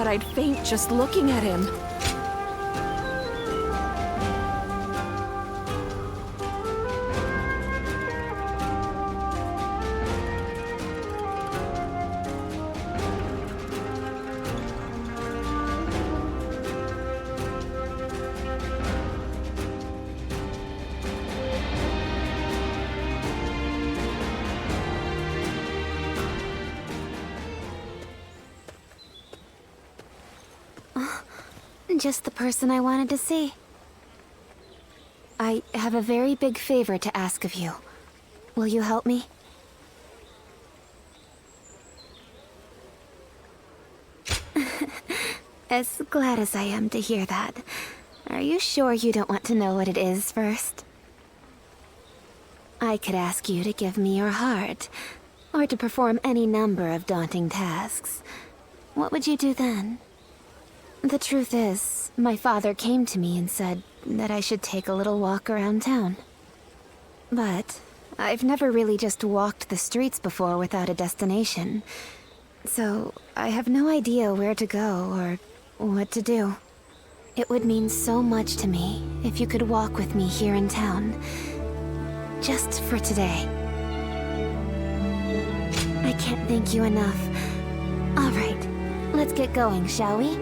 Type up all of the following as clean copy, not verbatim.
thought I'd faint just looking at him. Just the person I wanted to see. I have a very big favor to ask of you. Will you help me? As glad as I am to hear that. Are you sure you don't want to know what it is first? I could ask you to give me your heart, or to perform any number of daunting tasks. What would you do then? The truth is, my father came to me and said that I should take a little walk around town. But I've never really just walked the streets before without a destination. So I have no idea where to go or what to do. It would mean so much to me if you could walk with me here in town. Just for today. I can't thank you enough. All right, let's get going, shall we?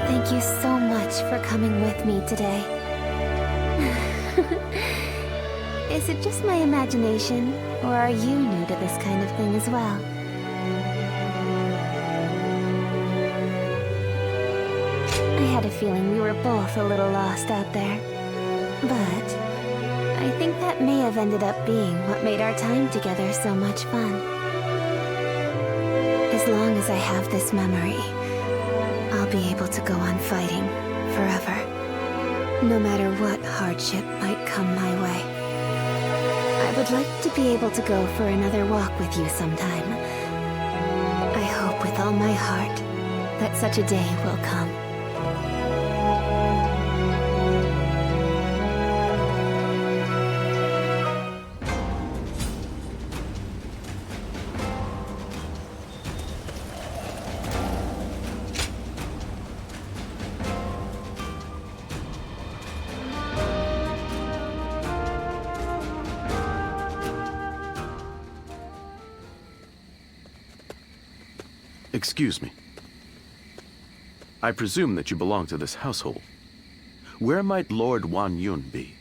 Thank you so much for coming with me today. Is it just my imagination, or are you new to this kind of thing as well? I had a feeling we were both a little lost out there. But I think that may have ended up being what made our time together so much fun. As long as I have this memory, I'll be able to go on fighting forever, no matter what hardship might come my way. I would like to be able to go for another walk with you sometime. I hope with all my heart that such a day will come. Excuse me. I presume that you belong to this household. Where might Lord Wan Yun be?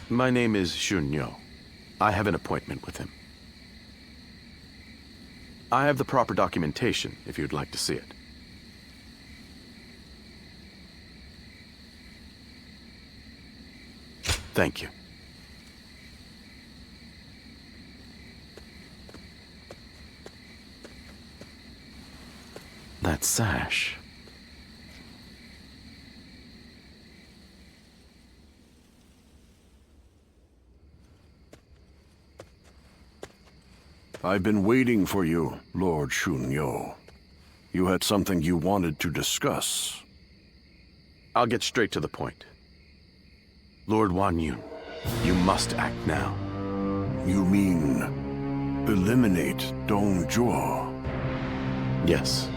My name is Xun Yo. I have an appointment with him. I have the proper documentation if you'd like to see it. Thank you. That sash. I've been waiting for you, Lord Xun Yo. You had something you wanted to discuss. I'll get straight to the point. Lord Wan Yun, you must act now. You mean eliminate Dong Zhuo. Yes.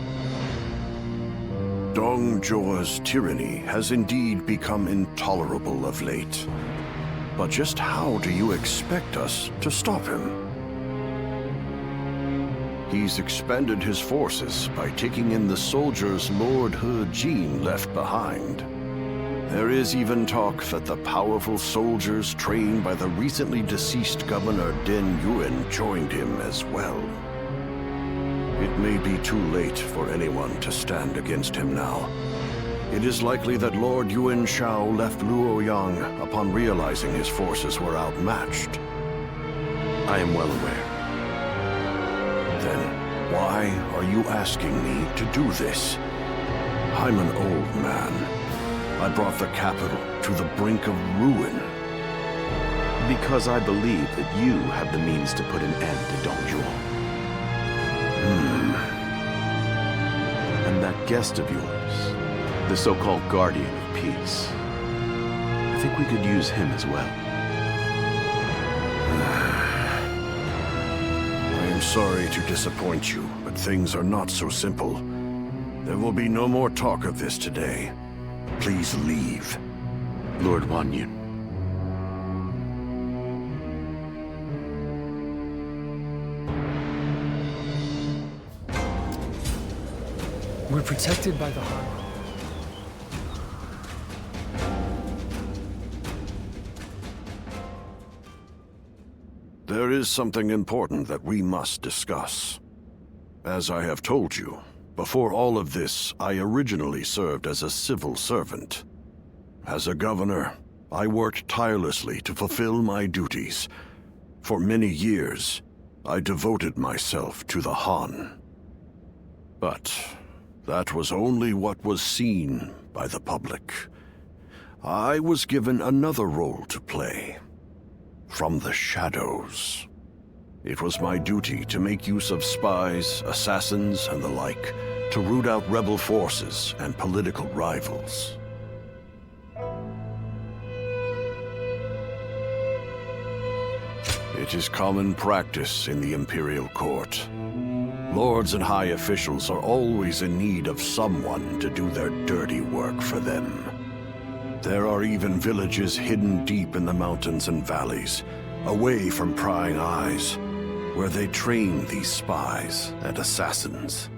Dong Zhuo's tyranny has indeed become intolerable of late. But just how do you expect us to stop him? He's expanded his forces by taking in the soldiers Lord He Jin left behind. There is even talk that the powerful soldiers trained by the recently deceased Governor Den Yuan joined him as well. It may be too late for anyone to stand against him now. It is likely that Lord Yuan Shao left Luoyang upon realizing his forces were outmatched. I am well aware. Then why are you asking me to do this? I'm an old man. I brought the capital to the brink of ruin. Because I believe that you have the means to put an end to Dong Zhuo. And that guest of yours, the so-called Guardian of Peace, I think we could use him as well. I am sorry to disappoint you, but things are not so simple. There will be no more talk of this today. Please leave. Lord Wan Yun. We're protected by the Han. There is something important that we must discuss. As I have told you, before all of this, I originally served as a civil servant. As a governor, I worked tirelessly to fulfill my duties. For many years, I devoted myself to the Han. But that was only what was seen by the public. I was given another role to play. From the shadows. It was my duty to make use of spies, assassins, and the like, to root out rebel forces and political rivals. It is common practice in the Imperial Court. Lords and high officials are always in need of someone to do their dirty work for them. There are even villages hidden deep in the mountains and valleys, away from prying eyes, where they train these spies and assassins.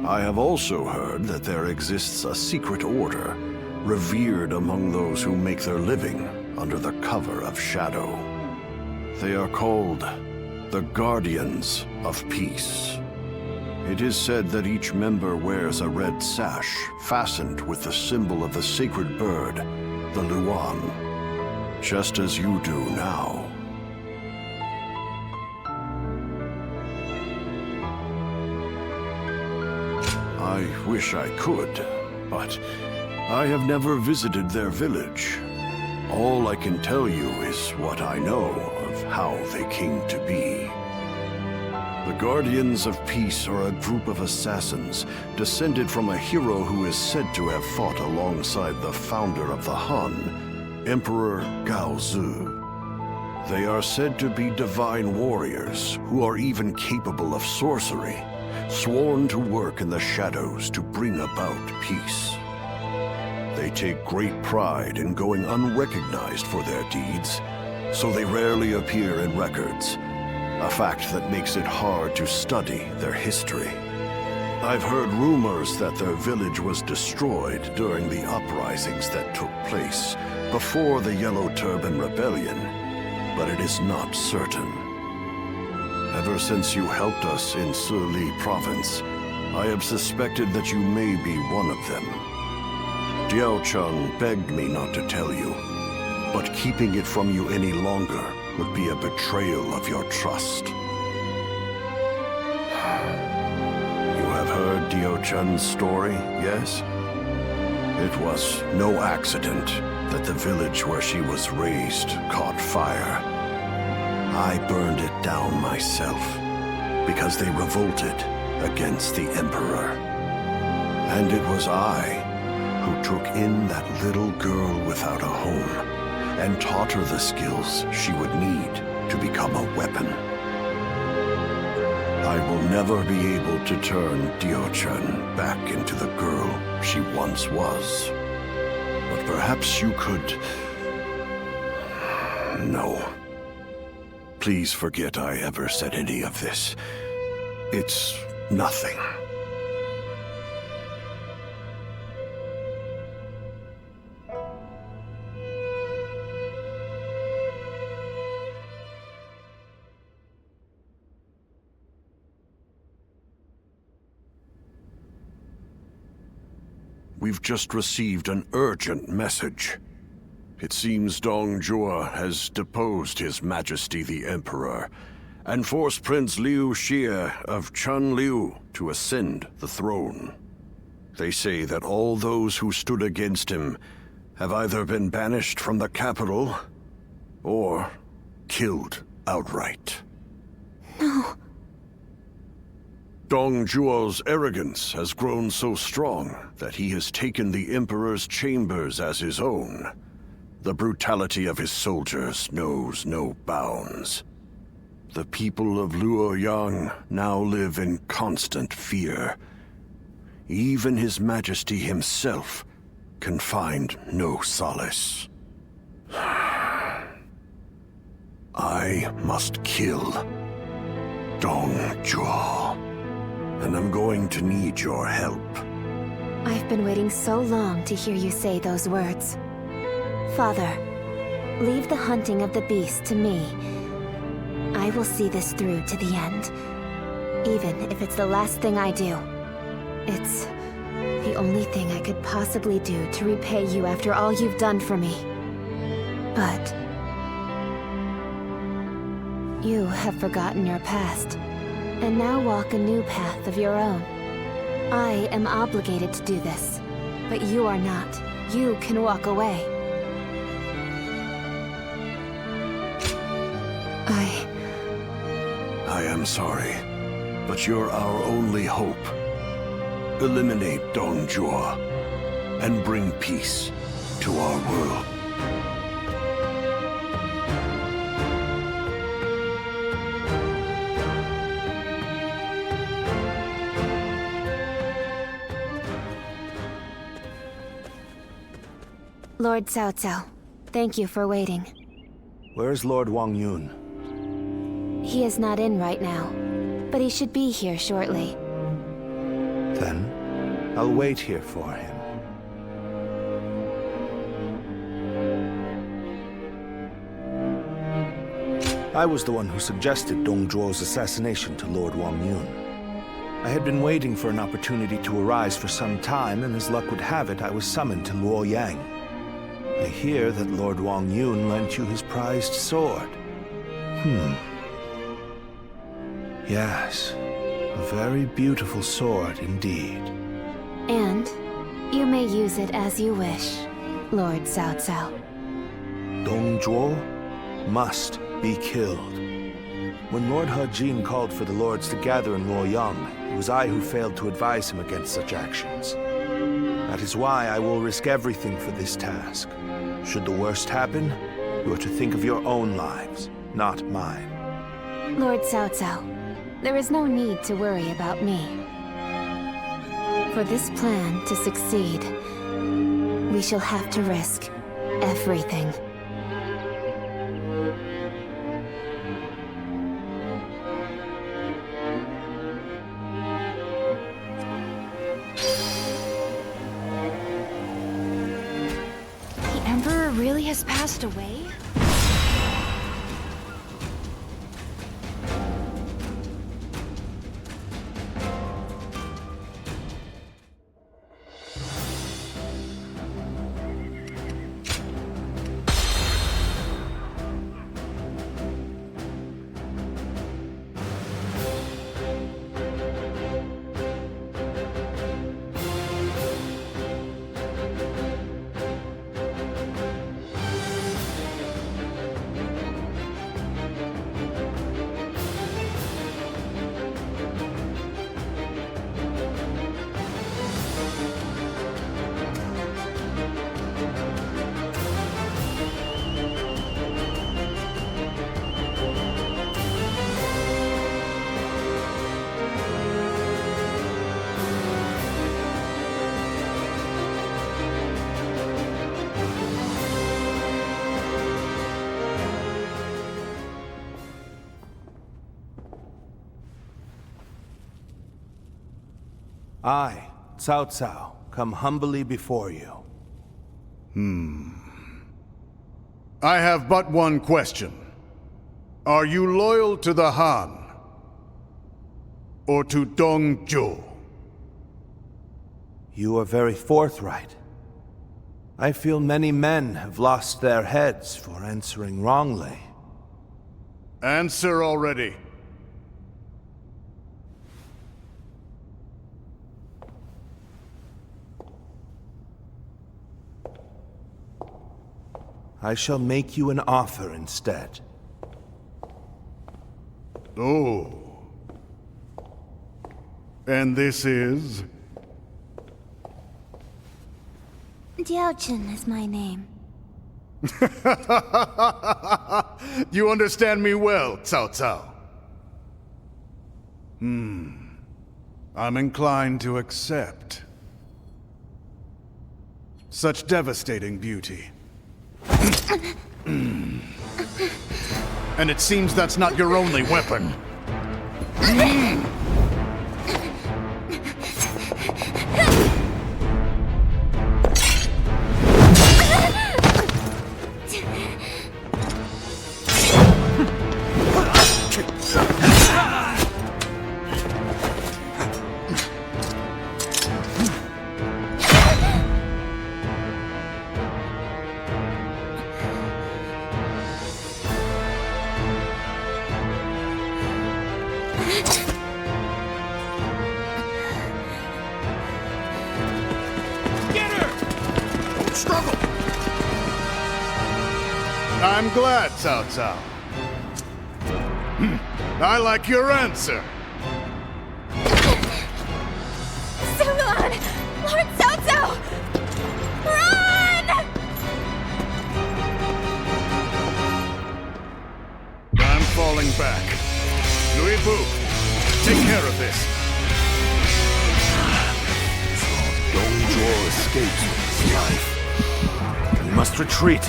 I have also heard that there exists a secret order, revered among those who make their living under the cover of shadow. They are called the Guardians of Peace. It is said that each member wears a red sash fastened with the symbol of the sacred bird, the Luan, just as you do now. I wish I could, but I have never visited their village. All I can tell you is what I know of how they came to be. The Guardians of Peace are a group of assassins descended from a hero who is said to have fought alongside the founder of the Han, Emperor Gaozu. They are said to be divine warriors who are even capable of sorcery, sworn to work in the shadows to bring about peace. They take great pride in going unrecognized for their deeds, so they rarely appear in records, a fact that makes it hard to study their history. I've heard rumors that their village was destroyed during the uprisings that took place before the Yellow Turban Rebellion, but it is not certain. Ever since you helped us in Suli Province, I have suspected that you may be one of them. Diao Cheng begged me not to tell you, but keeping it from you any longer would be a betrayal of your trust. You have heard Diao Chen's story, yes? It was no accident that the village where she was raised caught fire. I burned it down myself because they revolted against the Emperor. And it was I who took in that little girl without a home and taught her the skills she would need to become a weapon. never be able to turn Dio-chan back into the girl she once was. But perhaps you could... No. Please forget I ever said any of this. It's nothing. We've just received an urgent message. It seems Dong Zhuo has deposed His Majesty the Emperor and forced Prince Liu Xie of Chunliu to ascend the throne. They say that all those who stood against him have either been banished from the capital or killed outright. No. Dong Zhuo's arrogance has grown so strong that he has taken the Emperor's chambers as his own. The brutality of his soldiers knows no bounds. The people of Luoyang now live in constant fear. Even His Majesty himself can find no solace. I must kill Dong Zhuo. And I'm going to need your help. I've been waiting so long to hear you say those words. Father, leave the hunting of the beast to me. I will see this through to the end. Even if it's the last thing I do. It's the only thing I could possibly do to repay you after all you've done for me. But you have forgotten your past, and now walk a new path of your own. I am obligated to do this, but you are not. You can walk away. I am sorry, but you're our only hope. Eliminate Dong Zhuo and bring peace to our world. Lord Cao Cao, thank you for waiting. Where's Lord Wang Yun? He is not in right now, but he should be here shortly. Then, I'll wait here for him. I was the one who suggested Dong Zhuo's assassination to Lord Wang Yun. I had been waiting for an opportunity to arise for some time, and as luck would have it, I was summoned to Luoyang. I hear that Lord Wang Yun lent you his prized sword. Yes, a very beautiful sword indeed. And you may use it as you wish, Lord Cao Cao. Dong Zhuo must be killed. When Lord He Jin called for the lords to gather in Luoyang, it was I who failed to advise him against such actions. That is why I will risk everything for this task. Should the worst happen, you are to think of your own lives, not mine. Lord Cao Cao, there is no need to worry about me. For this plan to succeed, we shall have to risk everything. The Emperor really has passed away? I, Cao Cao, come humbly before you. I have but one question. Are you loyal to the Han? Or to Dong Zhuo? You are very forthright. I feel many men have lost their heads for answering wrongly. Answer already. I shall make you an offer instead. Oh. And this is? Diaochen is my name. You understand me well, Cao Cao. I'm inclined to accept. Such devastating beauty. And it seems that's not your only weapon. I'm glad, Cao Cao. I like your answer. Sulan! Lord Cao Cao! Run! I'm falling back. Louis Bu, take care of this. Dong Zhuo escapes with his life. We must retreat.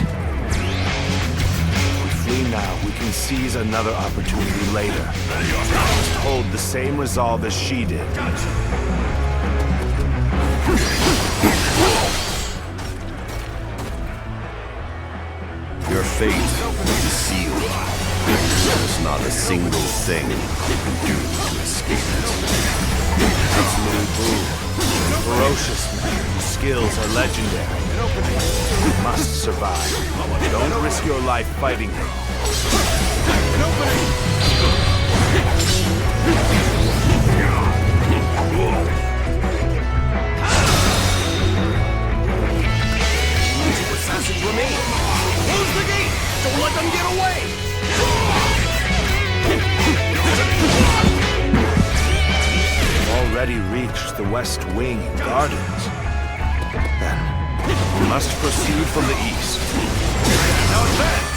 If we flee now, we can seize another opportunity later. We must hold the same resolve as she did. Your fate is sealed. There's not a single thing you can do to escape it. It's Louis Bu. Ferocious man whose skills are legendary. You must survive. Don't risk your life fighting him. Two assassins remain. Close the gate! Don't let them get away! Already reached the West Wing and gardens. Then, we must proceed from the east. Now advance!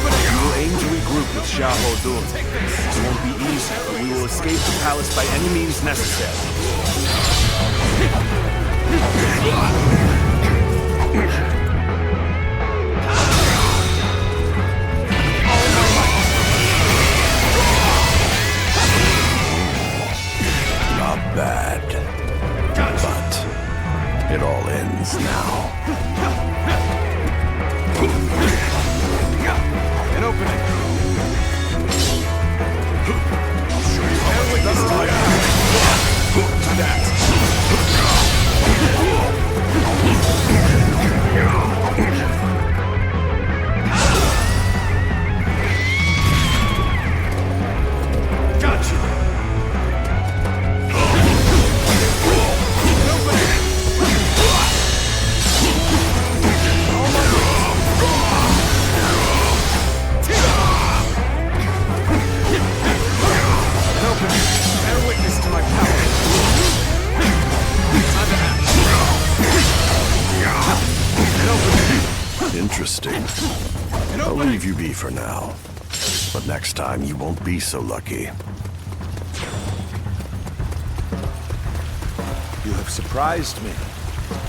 We will aim to regroup with Xiahou Dun. This won't be easy, but we will escape the palace by any means necessary. Not bad. But it all ends now. An opening. I'll show you how much better I am. To that. Interesting. I'll leave you be for now. But next time you won't be so lucky. You have surprised me.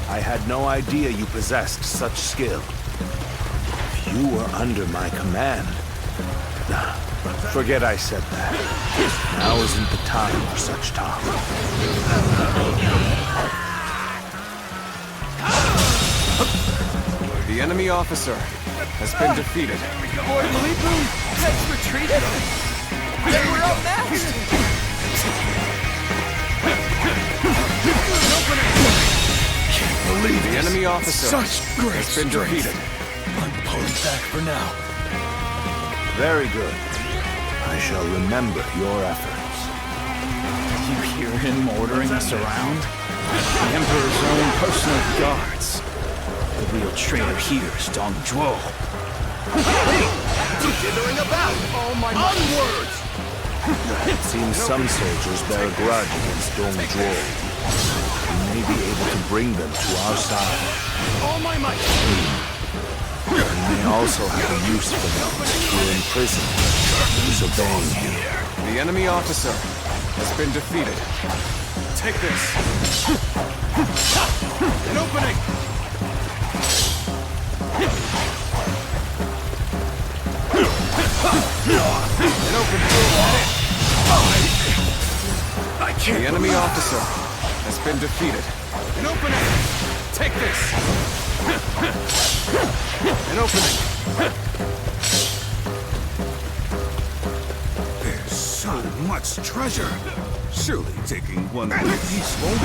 I had no idea you possessed such skill. If you were under my command, Forget I said that. Now isn't the time for such talk. The enemy officer has been defeated. Lord Malibu has retreated. They were outmatched. Can't believe The enemy officer Such great has been strength. defeated. I'm pulling back for now. Very good. I shall remember your efforts. You hear him ordering us around? The Emperor's own personal guards. The real traitor here is Dong Zhuo. Dithering about! Onwards! It seems some soldiers bear a grudge against Dong Zhuo. We may be able to bring them to our side. All my might! We may also have a use for them here in prison, disobeying him. The enemy officer has been defeated. Take this. An opening! An opening. I can't. The enemy officer has been defeated. An opening! Take this. An opening. There's so much treasure. Surely taking one of these won't.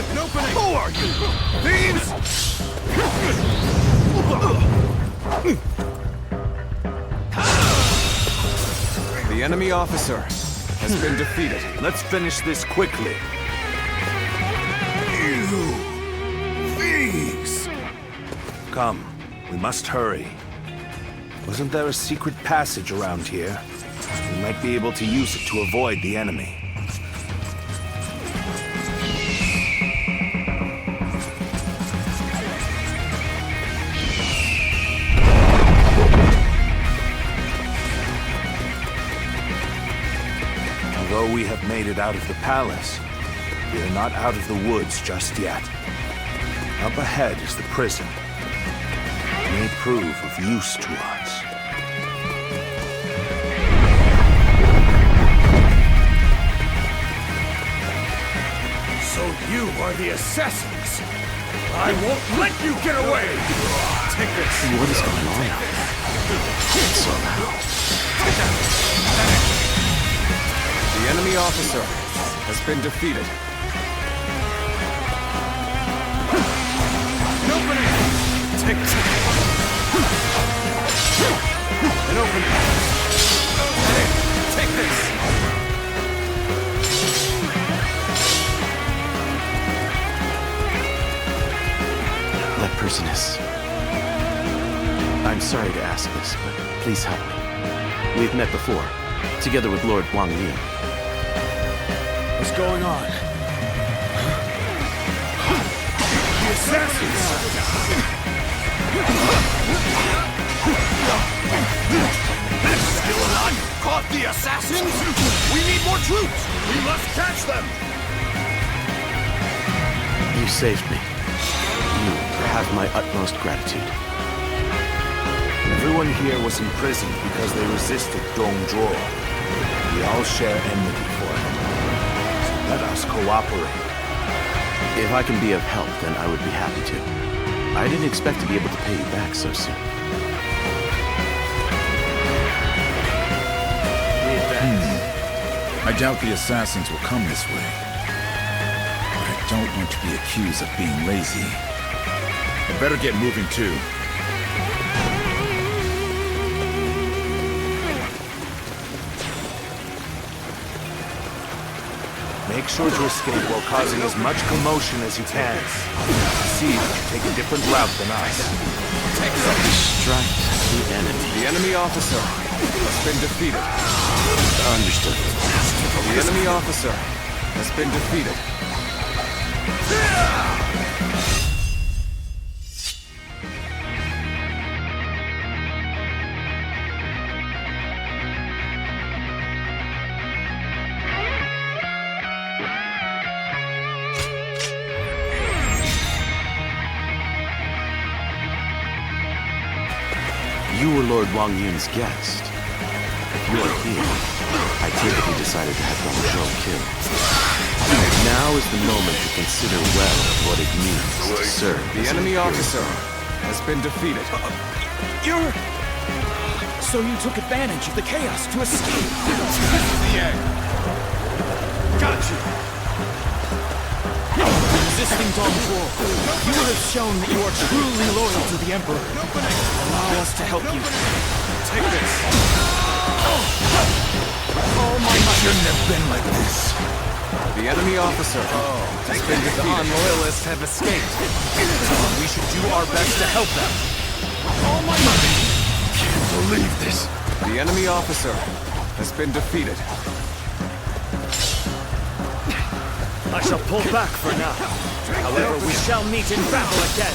An opening! Who are you? Thieves! The enemy officer has been defeated. Let's finish this quickly. You thieves! Come, we must hurry. Wasn't there a secret passage around here? We might be able to use it to avoid the enemy. Although we have made it out of the palace, we are not out of the woods just yet. Up ahead is the prison. It may prove of use to us. So you are the assassins! I won't let you get away! Take this! What is going on out there? It's so loud. The enemy officer has been defeated. An opening! Take this. An opening. Take this. That person is... I'm sorry to ask this, but please help me. We've met before, together with Lord Wang Yun. What's going on? The assassins! Still not caught the assassins? We need more troops! We must catch them! You saved me. You have my utmost gratitude. Everyone here was imprisoned because they resisted Dong Zhuo. We all share enmity for him. So let us cooperate. If I can be of help, then I would be happy to. I didn't expect to be able to pay you back so soon. I doubt the assassins will come this way. But I don't want to be accused of being lazy. I better get moving too. Make sure to escape while causing as much commotion as you can. See that you take a different route than us. Distract the enemy. The enemy officer has been defeated. Understood. The enemy officer has been defeated. You were Lord Wang Yun's guest. If you are here, I take it he decided to have Dong Zhuo killed. Now is the moment to consider well what it means to serve The as an enemy Imperial officer guard. has been defeated. You're... So you took advantage of the chaos to escape. This is the end. Got you. Resisting Dong Zhuo, you would have shown that you are truly loyal to the Emperor. Allow us to help you. Take this. Oh my God. Shouldn't have been like this. The enemy officer has been The defeated. Han loyalists have escaped. We should do our best to help them. All my might. Can't believe this. The enemy officer has been defeated. I shall pull back for now. However, we shall meet in battle again.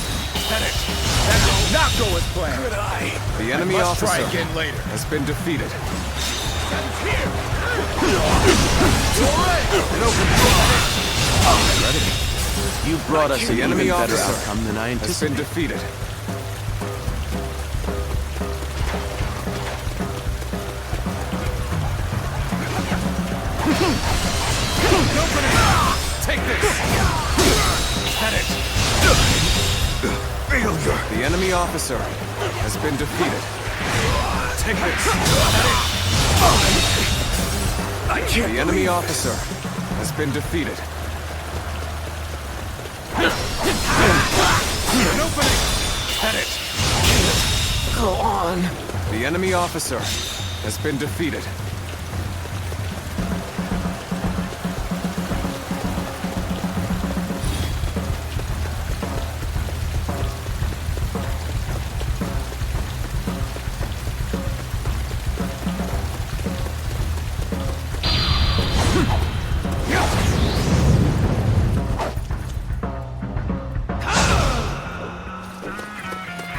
That did not go as planned. Good eye. The enemy Must officer try again later. has been defeated. You brought us an The enemy even better officer outcome than I has been anticipated. defeated. Take this. Had it. Failure. The enemy officer has been defeated. Take this. I can't The enemy officer has been defeated. An opening. Had it. Go on. The enemy officer has been defeated.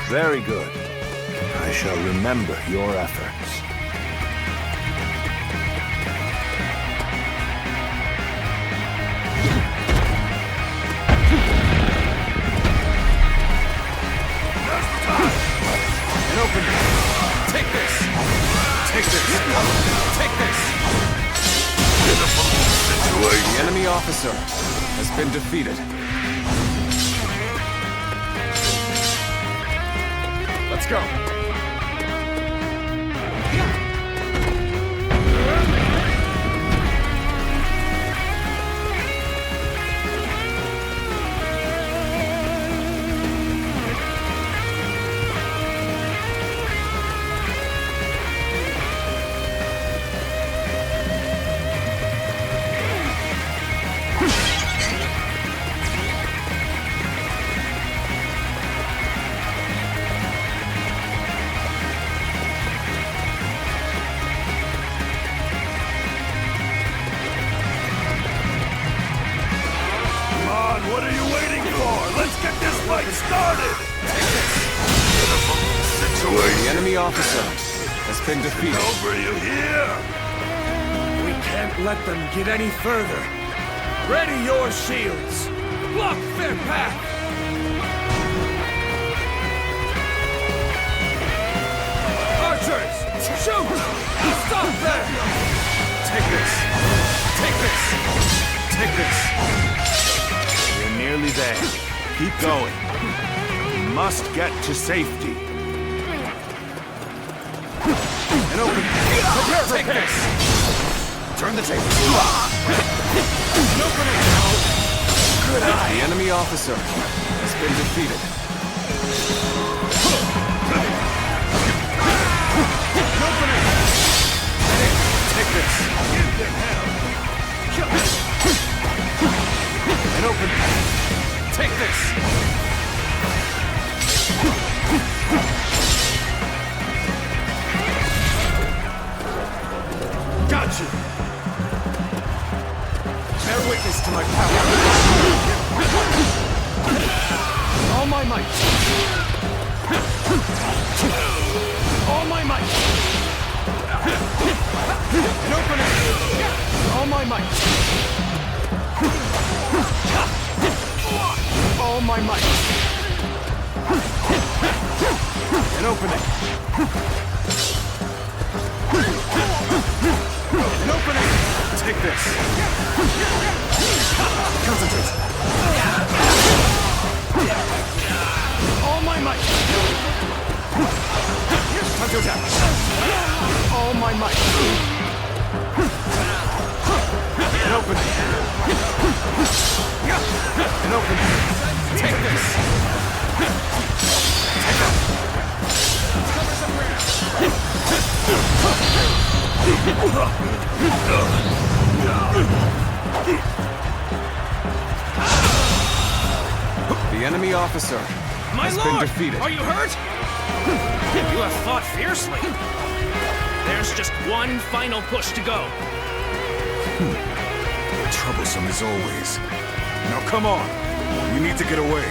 Very good. I shall remember your efforts. An opening. Take this. Take this. Take this. The enemy officer has been defeated. Let's go. What are you waiting for? Let's get this fight started! The enemy officer has been defeated. Over, you hear? We can't let them get any further. Ready your shields. Block their path. Archers, shoot! Stop there! Take this. Take this. Take this. We're nearly there. Keep going. We must get to safety. And open. Take this. Turn the table. And open it now. Good eye. The enemy officer has been defeated. And open it. Take this. Give them hell. And open it. Take this. Got you. Bear witness to my power. All my might. All my might. And open it. All my might. All my might. And open it. this! Concentrate! All my might! Time to attack! All my might! An opening! An opening! Take this! Take that! Cover some ground! The enemy officer has been defeated. Are you hurt? You have fought fiercely. There's just one final push to go. Troublesome as always. Now come on. We need to get away.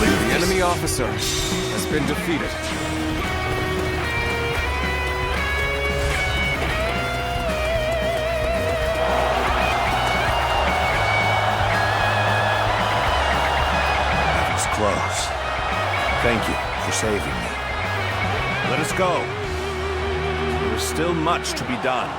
The enemy officer has been defeated. That was close. Thank you for saving me. Let us go. There is still much to be done.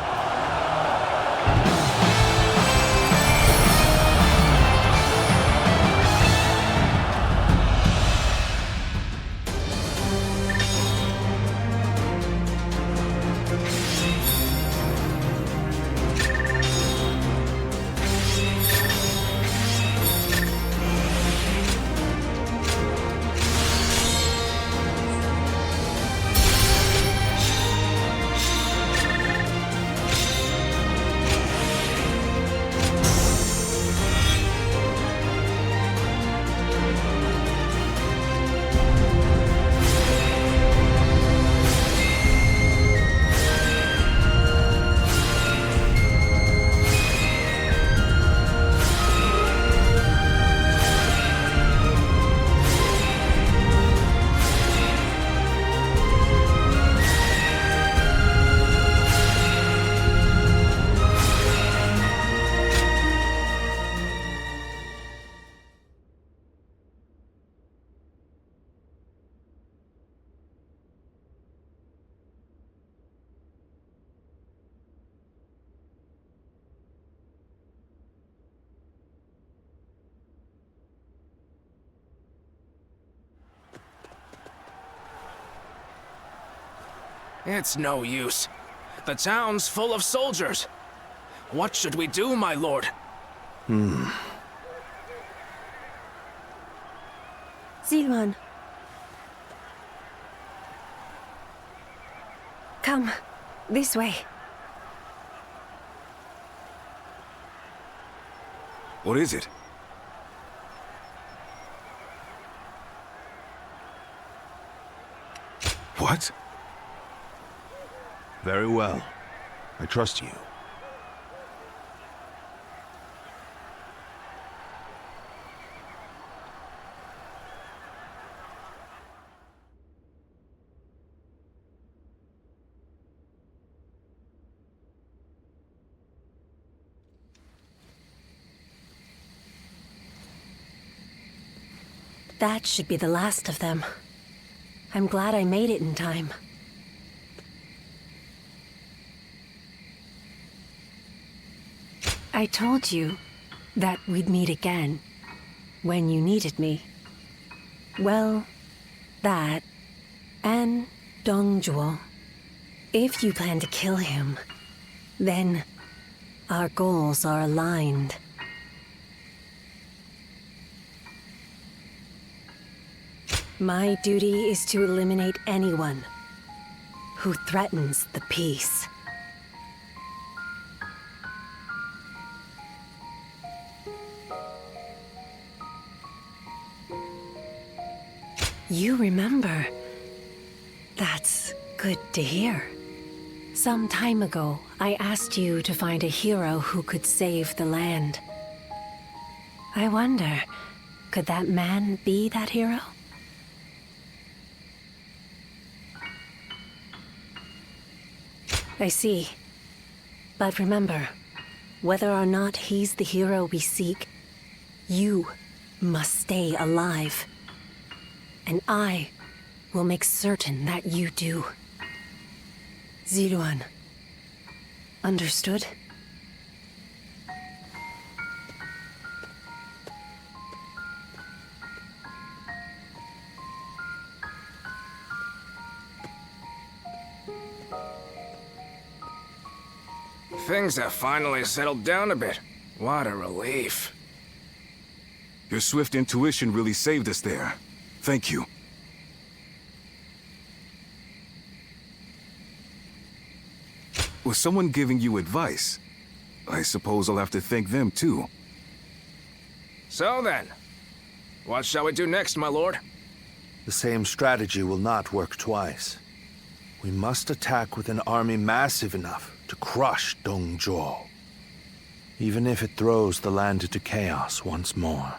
It's no use. The town's full of soldiers. What should we do, my lord? Zilwan. Come, this way. What is it? What? Very well. I trust you. That should be the last of them. I'm glad I made it in time. I told you that we'd meet again when you needed me. Well, that and Dongjuo. If you plan to kill him, then our goals are aligned. My duty is to eliminate anyone who threatens the peace. You remember. That's good to hear. Some time ago, I asked you to find a hero who could save the land. I wonder, could that man be that hero? I see. But remember, whether or not he's the hero we seek, you must stay alive. And I will make certain that you do. Zilwan, Understood? Things have finally settled down a bit. What a relief. Your swift intuition really saved us there. Thank you. Was someone giving you advice? I suppose I'll have to thank them too. So then, what shall we do next, my lord? The same strategy will not work twice. We must attack with an army massive enough to crush Dongzhuo, even if it throws the land into chaos once more.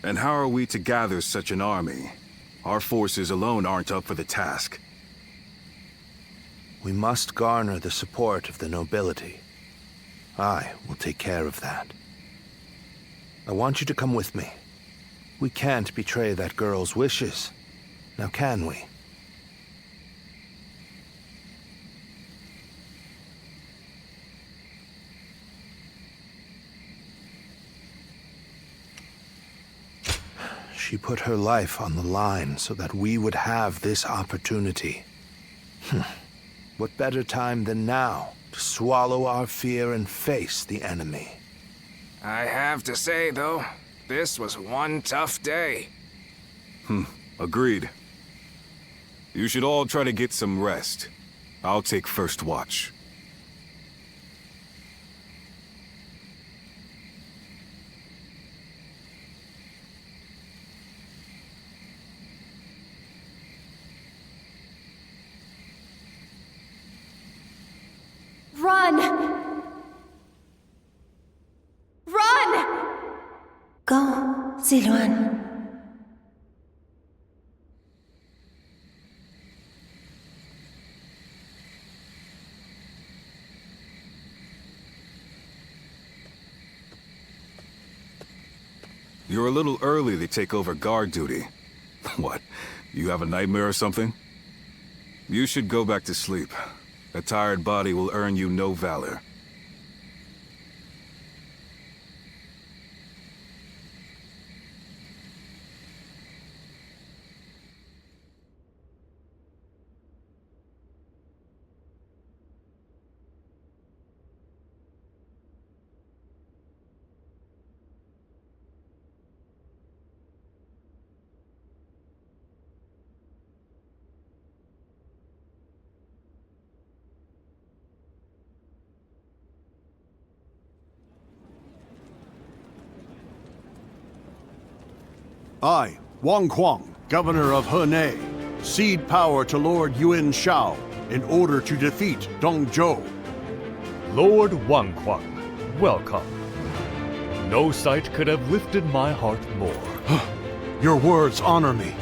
And how are we to gather such an army? Our forces alone aren't up for the task. We must garner the support of the nobility. I will take care of that. I want you to come with me. We can't betray that girl's wishes. Now can we? She put her life on the line so that we would have this opportunity. What better time than now to swallow our fear and face the enemy? I have to say, though, this was one tough day. Agreed. You should all try to get some rest. I'll take first watch. Run! Run! Go, Ziluan. You're a little early to take over guard duty. What, you have a nightmare or something? You should go back to sleep. A tired body will earn you no valor. I, Wang Kuang, governor of Henei, cede power to Lord Yuan Shao in order to defeat Dongzhuo. Lord Wang Kuang, welcome. No sight could have lifted my heart more. Your words honor me.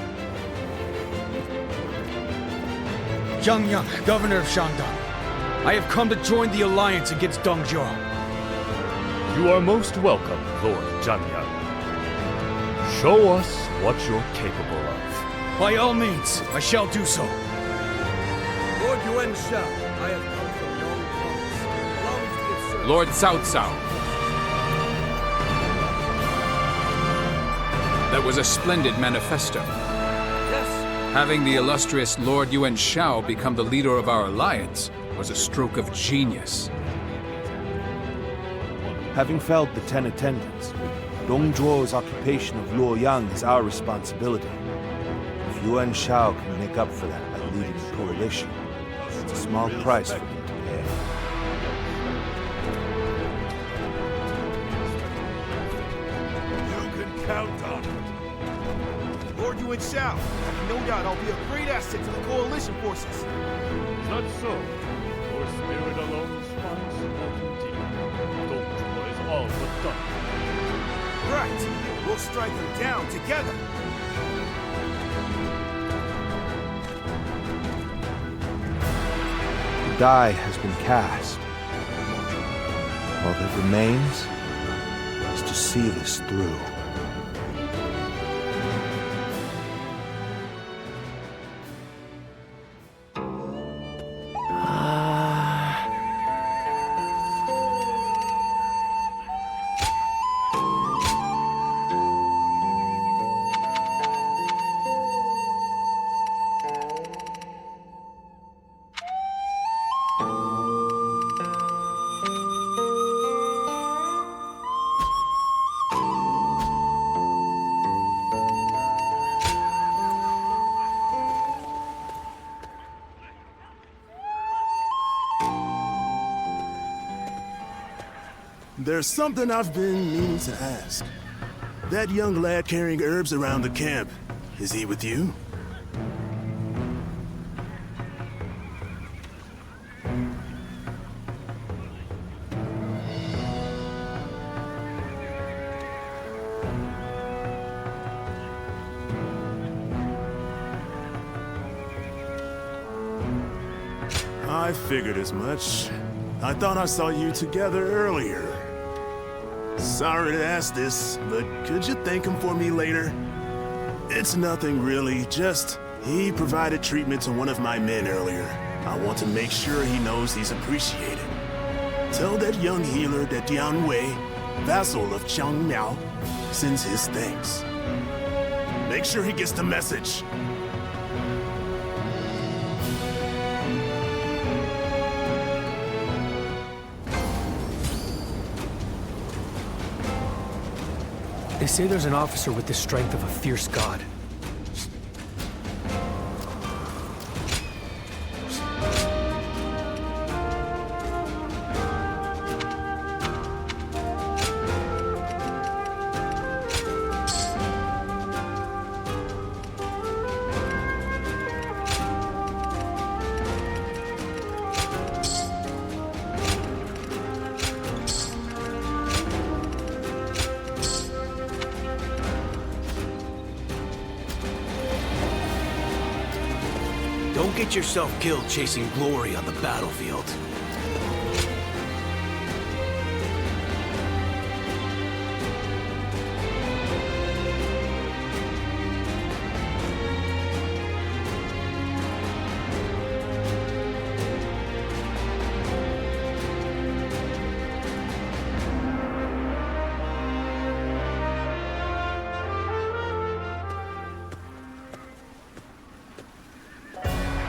Zhang Yang, governor of Shandong. I have come to join the alliance against Dongzhuo. You are most welcome, Lord Zhang Yang. Show us what you're capable of. By all means, I shall do so. Lord Yuan Shao, I have come from long promise. Allow me to give service. Lord Cao Cao. That was a splendid manifesto. Yes. Having the illustrious Lord Yuan Shao become the leader of our alliance was a stroke of genius. Having felled the 10 attendants, Dongzhuo's occupation of Luoyang is our responsibility. If Yuan Shao can make up for that by leading the coalition, it's a small price for him to pay. You can count on it. Lord Yuan Shao, no doubt I'll be a great asset to the coalition forces. That's so. Your spirit alone finds support indeed. Dongzhuo is all but done. Right. We'll strike them down together. The die has been cast. All that remains is to see this through. There's something I've been meaning to ask. That young lad carrying herbs around the camp, is he with you? I figured as much. I thought I saw you together earlier. Sorry to ask this, but could you thank him for me later? It's nothing really, just he provided treatment to one of my men earlier. I want to make sure he knows he's appreciated. Tell that young healer that Dian Wei, vassal of Chang Miao, sends his thanks. Make sure he gets the message. They say there's an officer with the strength of a fierce god. Don't get yourself killed chasing glory on the battlefield.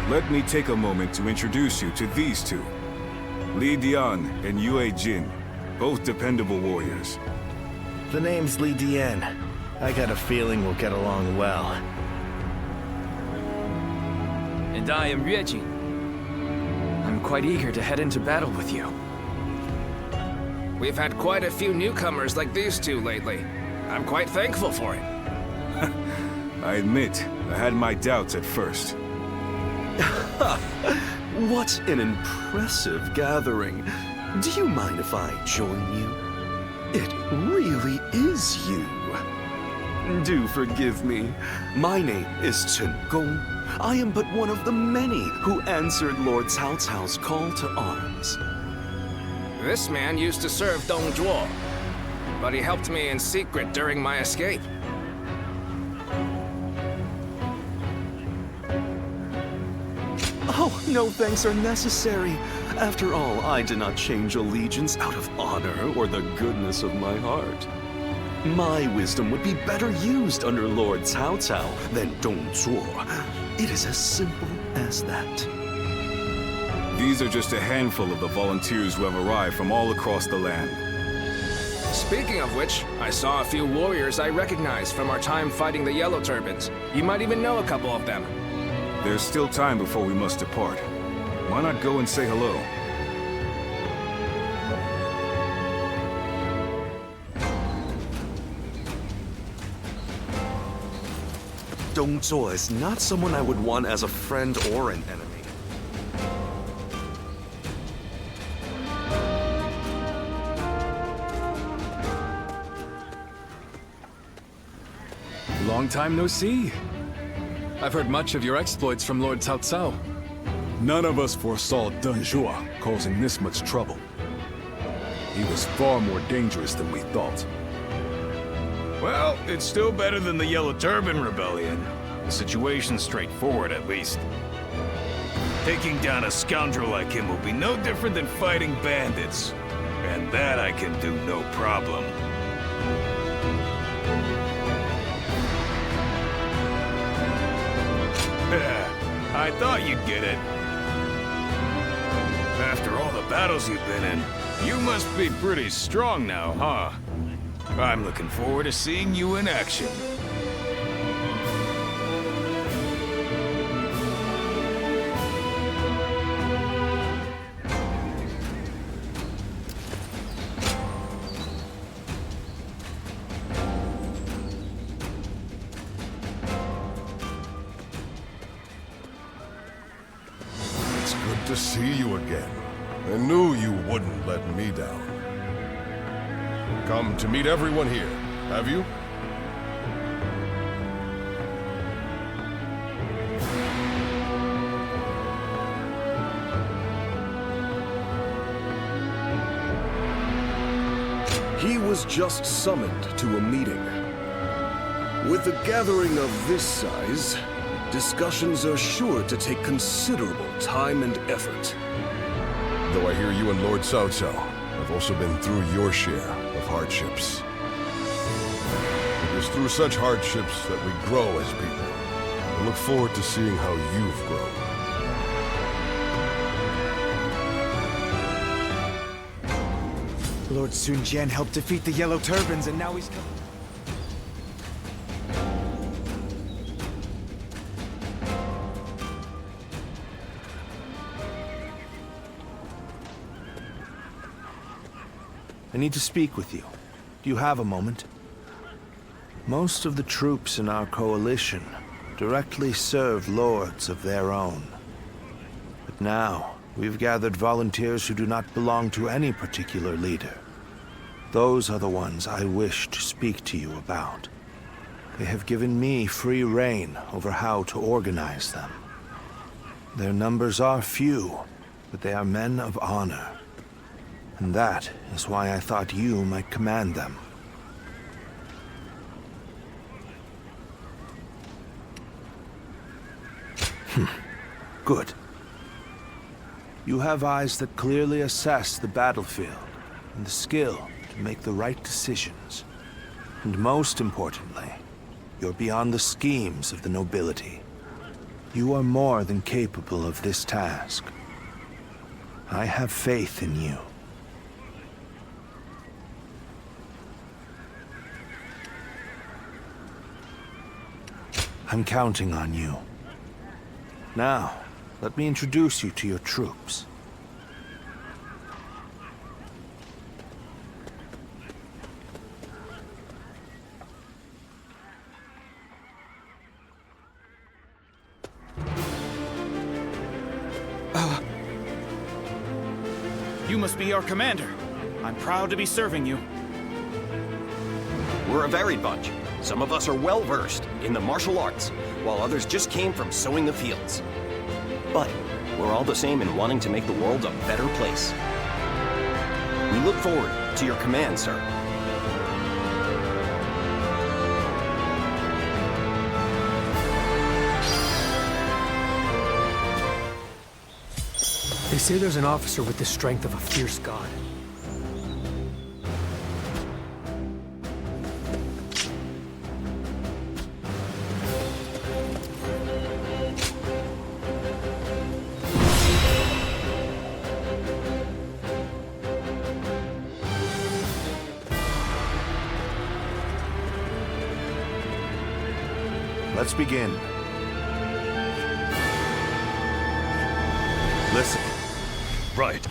Let me take a moment to introduce you to these two. Li Dian and Yue Jin, both dependable warriors. The name's Li Dian. I got a feeling we'll get along well. And I am Yue Jin. I'm quite eager to head into battle with you. We've had quite a few newcomers like these two lately. I'm quite thankful for it. I admit, I had my doubts at first. What an impressive gathering. Do you mind if I join you? It really is you. Do forgive me. My name is Chen Gong. I am but one of the many who answered Lord Cao Cao's call to arms. This man used to serve Dong Zhuo, but he helped me in secret during my escape. Oh, no thanks are necessary. After all, I did not change allegiance out of honor or the goodness of my heart. My wisdom would be better used under Lord Cao Cao than Dong Zhuo. It is as simple as that. These are just a handful of the volunteers who have arrived from all across the land. Speaking of which, I saw a few warriors I recognized from our time fighting the Yellow Turbans. You might even know a couple of them. There's still time before we must depart. Why not go and say hello? Dong Zhuo is not someone I would want as a friend or an enemy. Long time no see. I've heard much of your exploits from Lord Cao Cao. None of us foresaw Dong Zhuo causing this much trouble. He was far more dangerous than we thought. Well, it's still better than the Yellow Turban Rebellion. The situation's straightforward, at least. Taking down a scoundrel like him will be no different than fighting bandits. And that I can do no problem. I thought you'd get it. After all the battles you've been in, you must be pretty strong now, huh? I'm looking forward to seeing you in action. to see you again. I knew you wouldn't let me down. Come to meet everyone here, have you? He was just summoned to a meeting. With a gathering of this size, discussions are sure to take considerable time and effort. Though I hear you and Lord Cao Cao have also been through your share of hardships. It is through such hardships that we grow as people. I look forward to seeing how you've grown. Lord Sun Jian helped defeat the Yellow Turbans, and now he's come. I need to speak with you. Do you have a moment? Most of the troops in our coalition directly serve lords of their own. But now, we've gathered volunteers who do not belong to any particular leader. Those are the ones I wish to speak to you about. They have given me free rein over how to organize them. Their numbers are few, but they are men of honor. And that is why I thought you might command them. Good. You have eyes that clearly assess the battlefield, and the skill to make the right decisions. And most importantly, you're beyond the schemes of the nobility. You are more than capable of this task. I have faith in you. I'm counting on you. Now, let me introduce you to your troops. You must be our commander. I'm proud to be serving you. We're a varied bunch. Some of us are well-versed in the martial arts, while others just came from sowing the fields. But we're all the same in wanting to make the world a better place. We look forward to your command, sir. They say there's an officer with the strength of a fierce god. Let's begin. Listen. Right.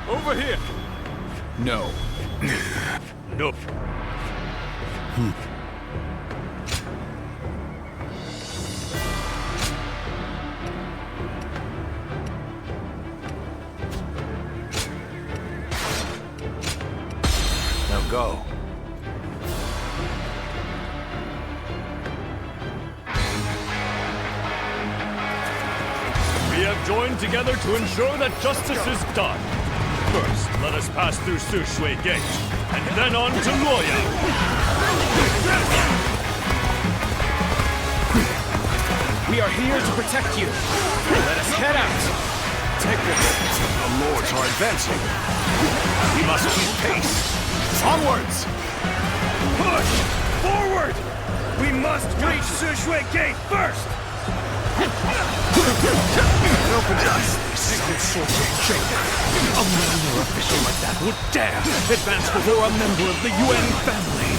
Over here! No. No. Now go. We have joined together to ensure that justice is done. First, let us pass through Sushui Gate, and then on to Luoyang. We are here to protect you. Let us head out. Take this. The lords are advancing. We must keep pace. Onwards! Push! Forward! We must reach Sushui Gate first! It opens us. A minor official like that would dare advance before a member of the UN family.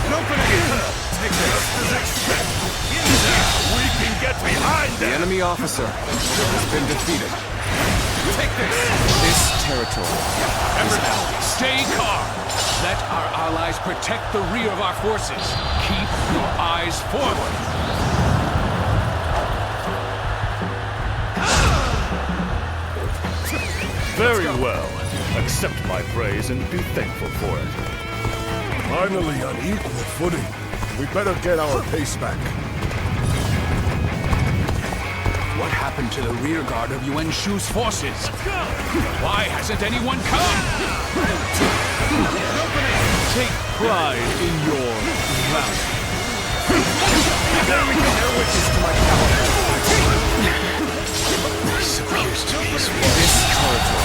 An opening! Take this. We can get behind them! The enemy officer has been defeated. Take this! This territory is ours. Stay calm. Let our allies protect the rear of our forces. Keep your eyes forward! Very well. Accept my praise and be thankful for it. Finally on equal footing. We better get our pace back. What happened to the rear guard of Yuan Shu's forces? Why hasn't anyone come? Take pride in your valor. There we go. Bear witness to my power. This appears to be this corridor.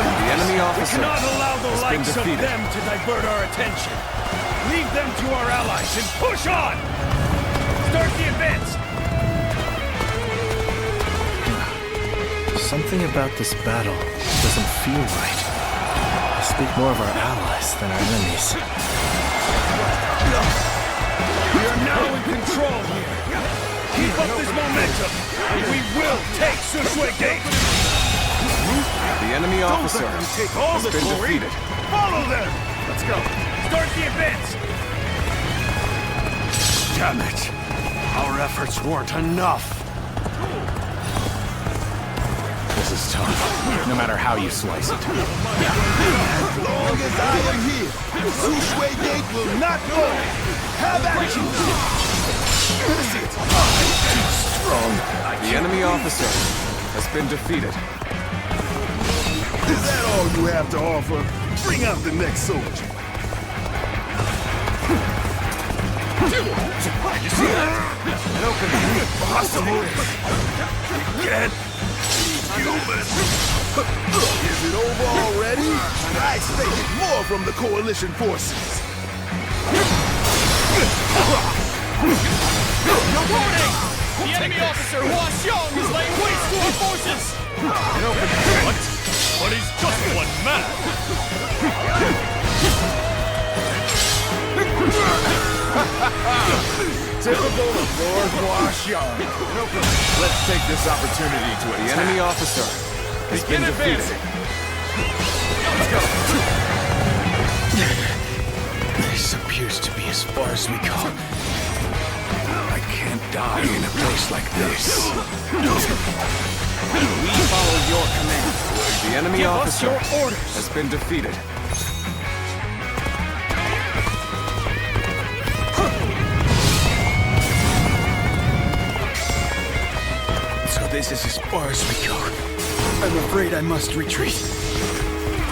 The enemy officer We cannot allow the has been likes of defeated. them to divert our attention. Leave them to our allies and push on! Start the advance! Something about this battle doesn't feel right. I speak more of our allies than our enemies. We are now in control here. Keep up this momentum, and we will take Sushui Gate! The enemy officer Don't let them take all has the been glory! defeated. Follow them! Let's go! Start the advance! Damn it! Our efforts weren't enough. This is tough, no matter how you slice it. As long as I am here, the Sushui Gate will not fall. Have at you! Too strong. The enemy officer has been defeated. Is that all you have to offer? Bring out the next soldier. Did you see that? An opening. Impossible. Again. Human. Is it over already? I expected more from the coalition forces. Warning! The enemy officer Hua Xiong is laying waste to our forces! An opening. What? But he's just one man. Typical of Lord Hua Xiong. Let's take this opportunity to attack. The enemy officer has been defeated. Let's go! This appears to be as far as we go. I can't die in a place like this. We follow your command. The enemy Give us officer your orders. has been defeated. So this is as far as we go. I'm afraid I must retreat.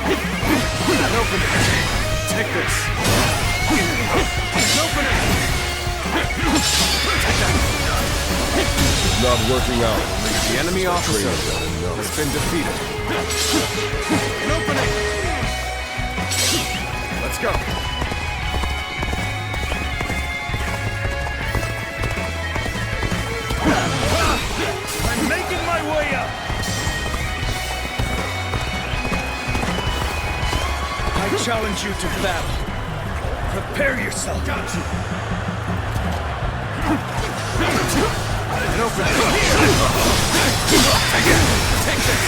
An opening. Take this. An opening. It's not working out. The enemy officer has been defeated. An opening. Let's go. I'm making my way up. I challenge you to battle. Prepare yourself. An opening. Again. Take this.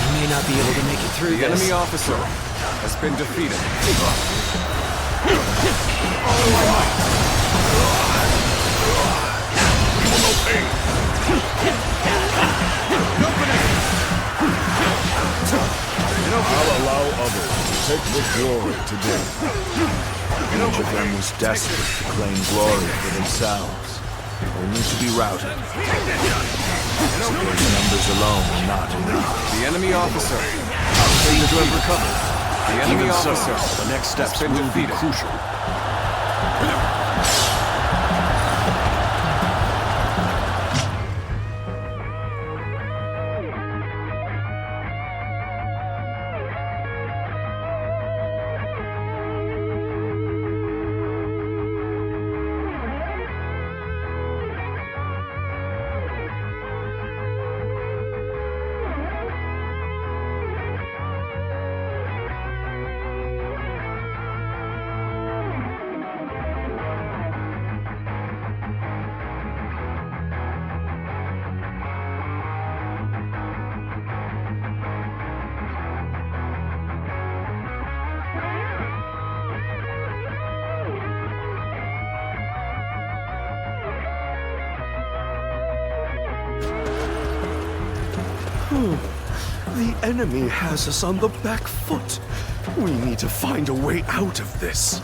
You may not be able to make it through The this. enemy officer has been defeated. I'll allow others to take the glory today. Each of them was desperate to claim glory for themselves, only to be routed. Their numbers alone are not enough. The enemy officer Seems to have recovered. The enemy Even so, officer the next steps has been will be defeated. crucial. The enemy has us on the back foot. We need to find a way out of this.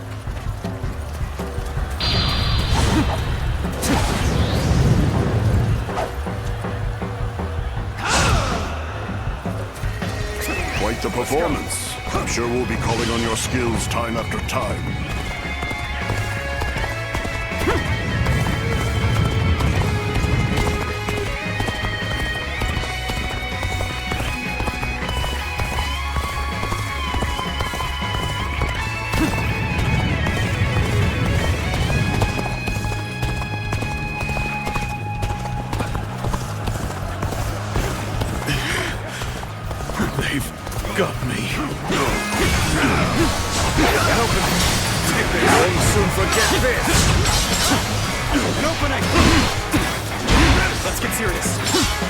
Quite the performance. I'm sure we'll be calling on your skills time after time. Got me. They won't soon forget this. An opening. Let's get serious.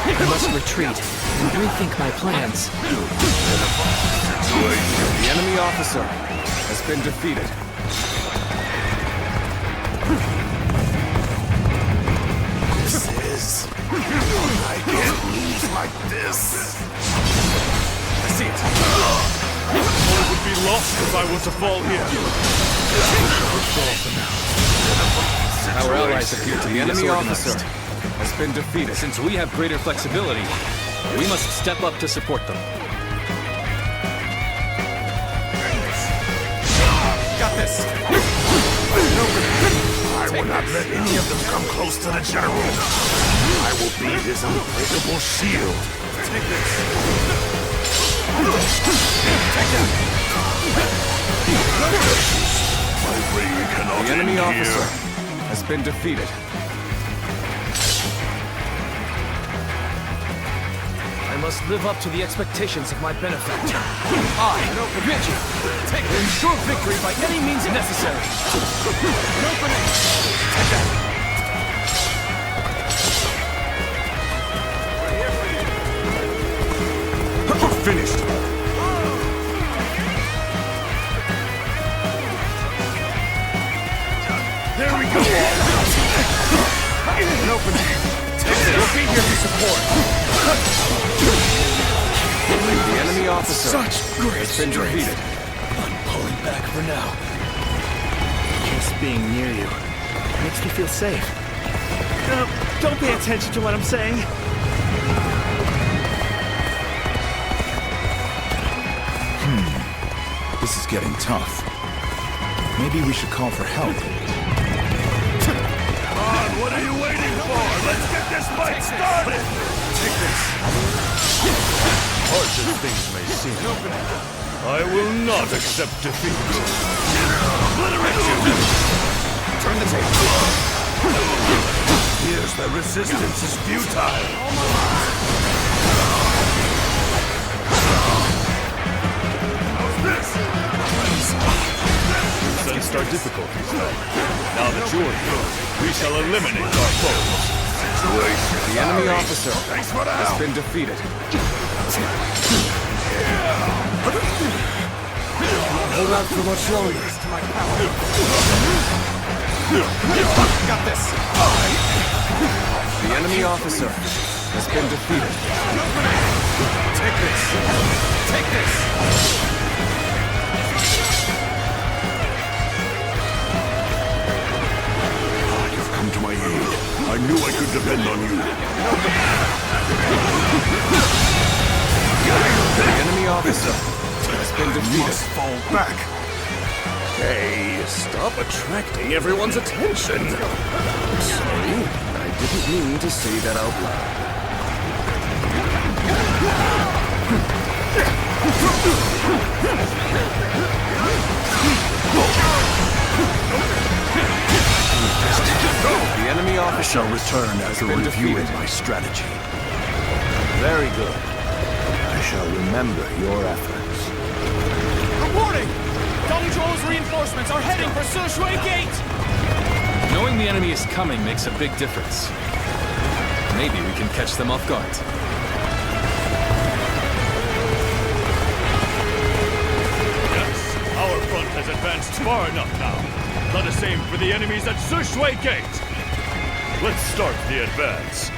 I must retreat and rethink my plans. The enemy officer has been defeated. This is... I can't lose like this. I see it. All would be lost if I were to fall here. Our allies appear to be The enemy officer disorganized. has been defeated. Since we have greater flexibility, we must step up to support them. Got this. I will not let any of them come close to the general. I will be his unbreakable shield. Take this. Take that. My reign cannot The enemy end officer here. has been defeated. I must live up to the expectations of my benefactor. I, Vigil, will ensure victory by any means necessary. An opening! Take that! Finished. There we go. An opening. We'll be here to support. The enemy officer has been defeated. I'm pulling back for now. Just being near you makes me feel safe. Don't pay attention to what I'm saying. This is getting tough. Maybe we should call for help. Come on, what are you waiting for? Let's get this fight started! Take this. Harsh as things may seem, I will not accept defeat. Obliterate you! Turn the table. Here's the resistance is futile. We sensed our difficulties then. Now that you're here, we shall eliminate our foes. The enemy officer has been defeated. Hold out for much longer. Got this. The enemy officer has been defeated. Take this. Take this. Come to my aid. I knew I could depend on you. The enemy officer has been defeated. Must fall back. Hey, stop attracting everyone's attention. Sorry, I didn't mean to say that out loud. The enemy officer shall return after reviewing my strategy. Very good. I shall remember your efforts. Reporting! Dongzhuo's reinforcements are heading for Sushui Gate! Knowing the enemy is coming makes a big difference. Maybe we can catch them off guard. Yes, our front has advanced far enough now. Let us aim for the enemies at Sushui Gate. Let's start the advance.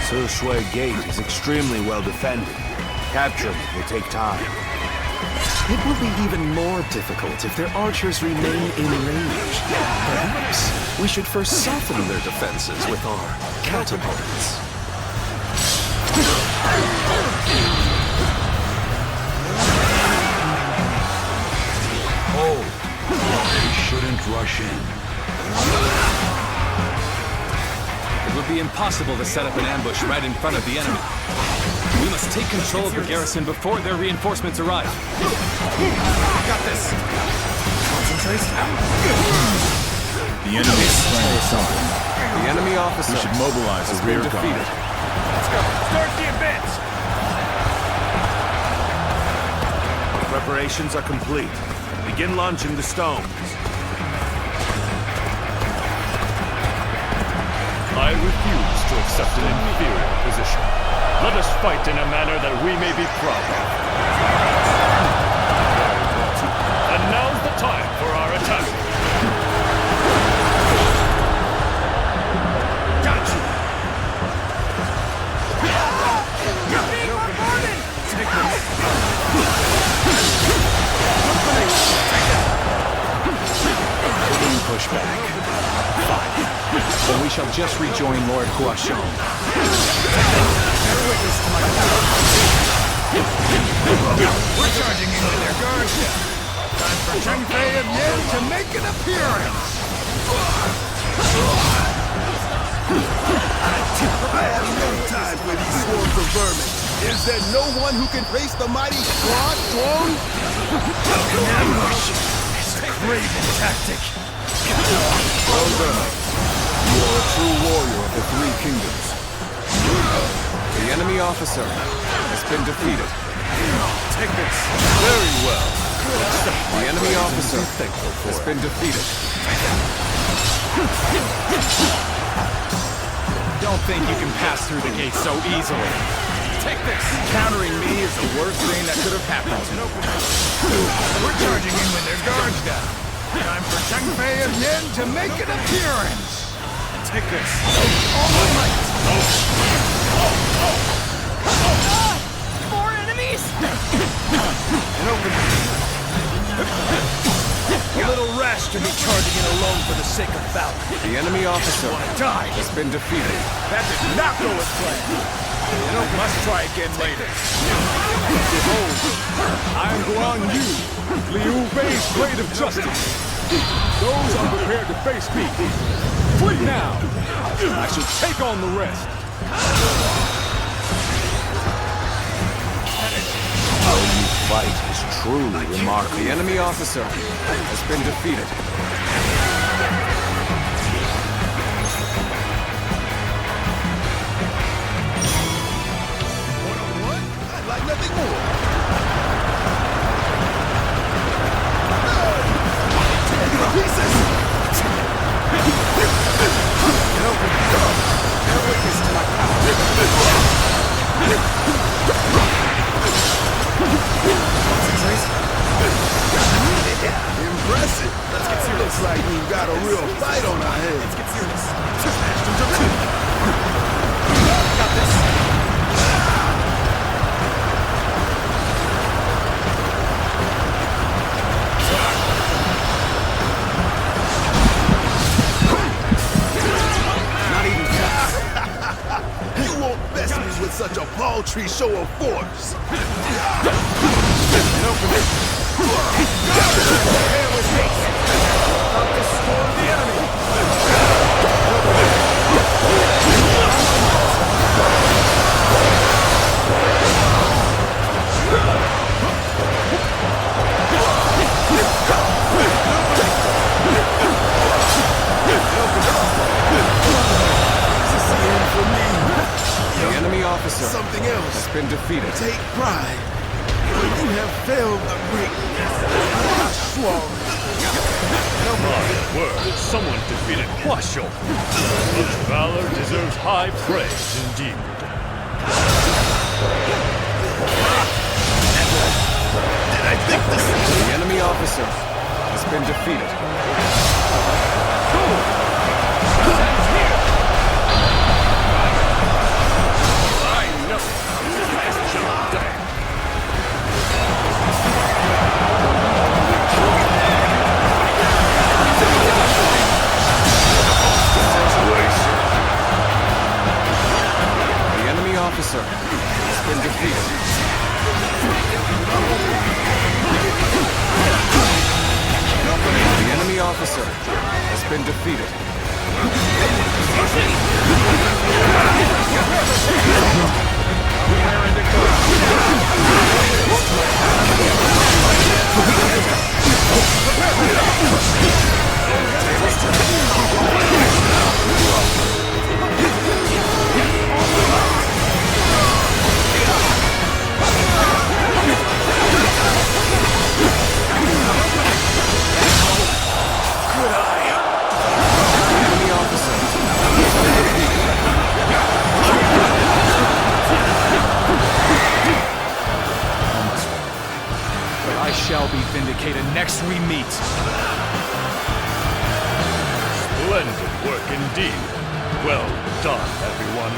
Sui Gate is extremely well defended. Capturing it will take time. It will be even more difficult if their archers remain in range. Perhaps we should first soften their defenses with our catapults. Oh, we shouldn't rush in. It would be impossible to set up an ambush right in front of the enemy. We must take control of the garrison before their reinforcements arrive. Got this. Concentrate. The enemy's playing something. The enemy officer. We should mobilize the rear guard. Let's go. Start the advance. Preparations are complete. Begin launching the stones. I refuse to accept an inferior position. Let us fight in a manner that we may be proud of. And now's the time for our attack. Got you. You're being bombarded. Take this. Push back. Fine. Then we shall just rejoin Lord Huashong. We're charging into their guards now. Time for Cheng Fei of Yen to make an appearance. I have no time for these swarms of vermin. Is there no one who can face the mighty squad throne? Ambush. It's a craven tactic. Well done. You are a true warrior of the Three Kingdoms. The enemy officer has been defeated. Take this. Very well. The enemy officer has been defeated. Don't think you can pass through the gate so easily. Take this. Countering me is the worst thing that could have happened to me. We're charging in with their guards down. Time for Cheng Fei of Yen to make an appearance. Take this. All might. More enemies? And open. A little rash to be charging in alone for the sake of valor. The enemy officer has been defeated. That did not go as planned. And open. Must try again later. Behold, I am Guan Yu, Liu Bei's blade of justice. Those unprepared to face me, flee now. I shall take on the rest. How you fight is truly remarkable. The enemy officer has been defeated. I'd like nothing more. Pieces! And open. Bear witness to my power. Impressive. Let's get serious. Looks like we've got a real fight on our hands. Let's get serious. Got this. You won't best me with such a paltry show of force. And open it. Prepare with haste. About to storm the enemy. The enemy officer Something else. has been defeated. Take pride. You have failed the great Shuang. My word, someone defeated Huashou. Such valor deserves high praise indeed. Did I think this? The enemy officer has been defeated. been defeated. I shall be vindicated next we meet. Splendid work indeed. Well done, everyone.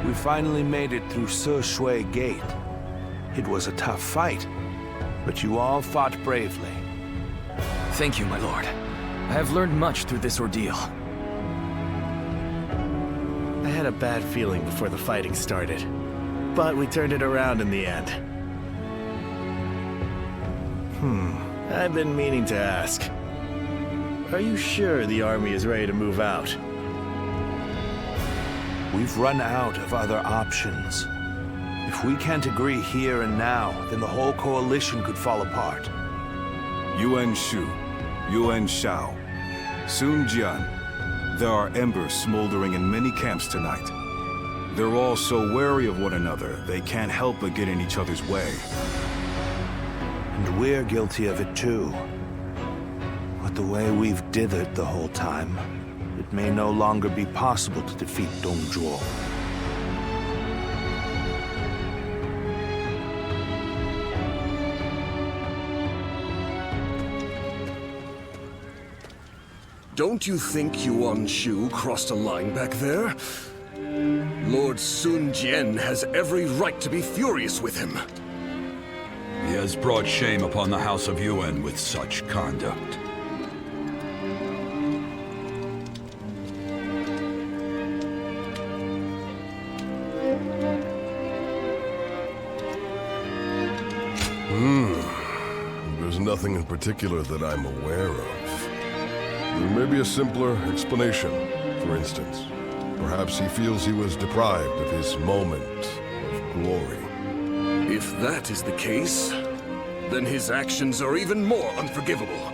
We finally made it through Sir Shui Gate. It was a tough fight, but you all fought bravely. Thank you, my lord. I have learned much through this ordeal. I had a bad feeling before the fighting started, but we turned it around in the end. I've been meaning to ask. Are you sure the army is ready to move out? We've run out of other options. If we can't agree here and now, then the whole coalition could fall apart. Yuan Shu, Yuan Shao, Sun Jian. There are embers smoldering in many camps tonight. They're all so wary of one another, they can't help but get in each other's way. And we're guilty of it too. But the way we've dithered the whole time, it may no longer be possible to defeat Dongzhuo. Don't you think Yuan Shu crossed a line back there? Lord Sun Jian has every right to be furious with him. He has brought shame upon the House of Yuan with such conduct. There's nothing in particular that I'm aware of. There may be a simpler explanation. For instance, perhaps he feels he was deprived of his moment of glory. If that is the case, then his actions are even more unforgivable.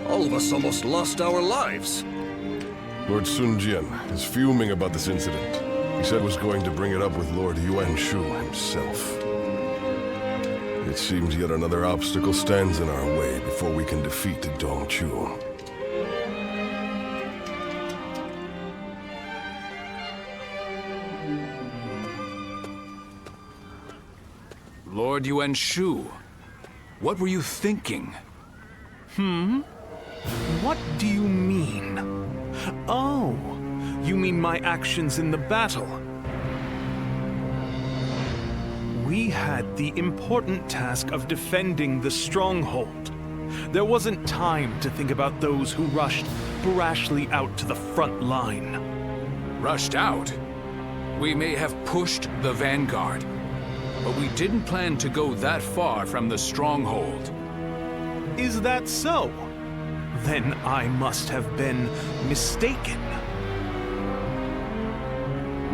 All of us almost lost our lives. Lord Sun Jian is fuming about this incident. He said was going to bring it up with Lord Yuan Shu himself. It seems yet another obstacle stands in our way before we can defeat Dongzhuo. Lord Yuan Shu, what were you thinking? What do you mean? Oh, you mean my actions in the battle? We had the important task of defending the stronghold. There wasn't time to think about those who rushed brashly out to the front line. Rushed out? We may have pushed the vanguard, but we didn't plan to go that far from the stronghold. Is that so? Then I must have been mistaken.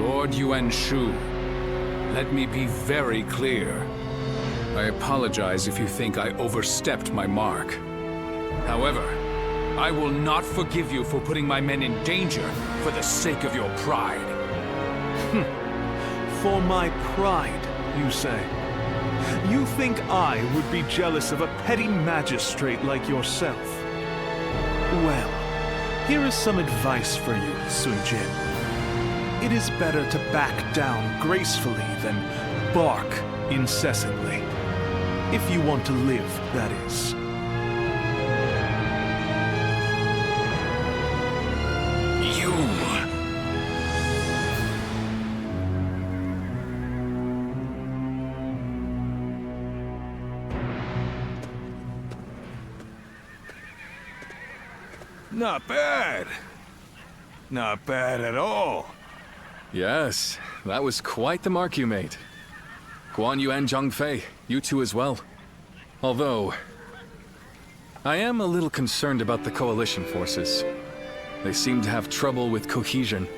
Lord Yuan Shu, let me be very clear. I apologize if you think I overstepped my mark. However, I will not forgive you for putting my men in danger for the sake of your pride. For my pride, you say? You think I would be jealous of a petty magistrate like yourself? Well, here is some advice for you, Sun Jian. It is better to back down gracefully than bark incessantly. If you want to live, that is. You... Not bad. Not bad at all. Yes, that was quite the mark you made. Guan Yu and Zhang Fei, you two as well. Although, I am a little concerned about the coalition forces. They seem to have trouble with cohesion.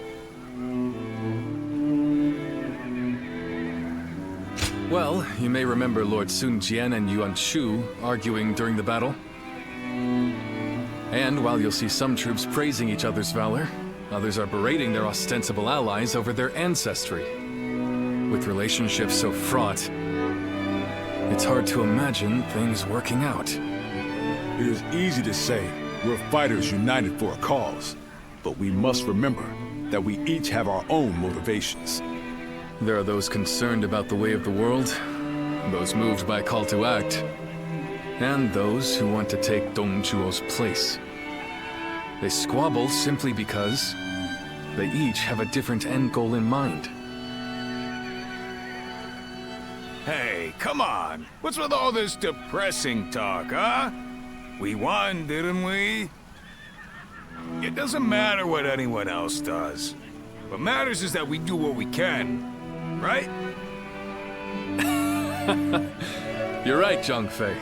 Well, you may remember Lord Sun Jian and Yuan Shu arguing during the battle. And while you'll see some troops praising each other's valor, others are berating their ostensible allies over their ancestry. With relationships so fraught, it's hard to imagine things working out. It is easy to say we're fighters united for a cause, but we must remember that we each have our own motivations. There are those concerned about the way of the world, those moved by call to act, and those who want to take Dong Zhuo's place. They squabble simply because they each have a different end goal in mind. Hey, come on. What's with all this depressing talk, huh? We won, didn't we? It doesn't matter what anyone else does. What matters is that we do what we can, right? You're right, Zhang Fei.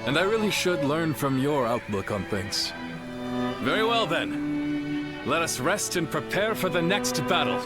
And I really should learn from your outlook on things. Very well then. Let us rest and prepare for the next battle.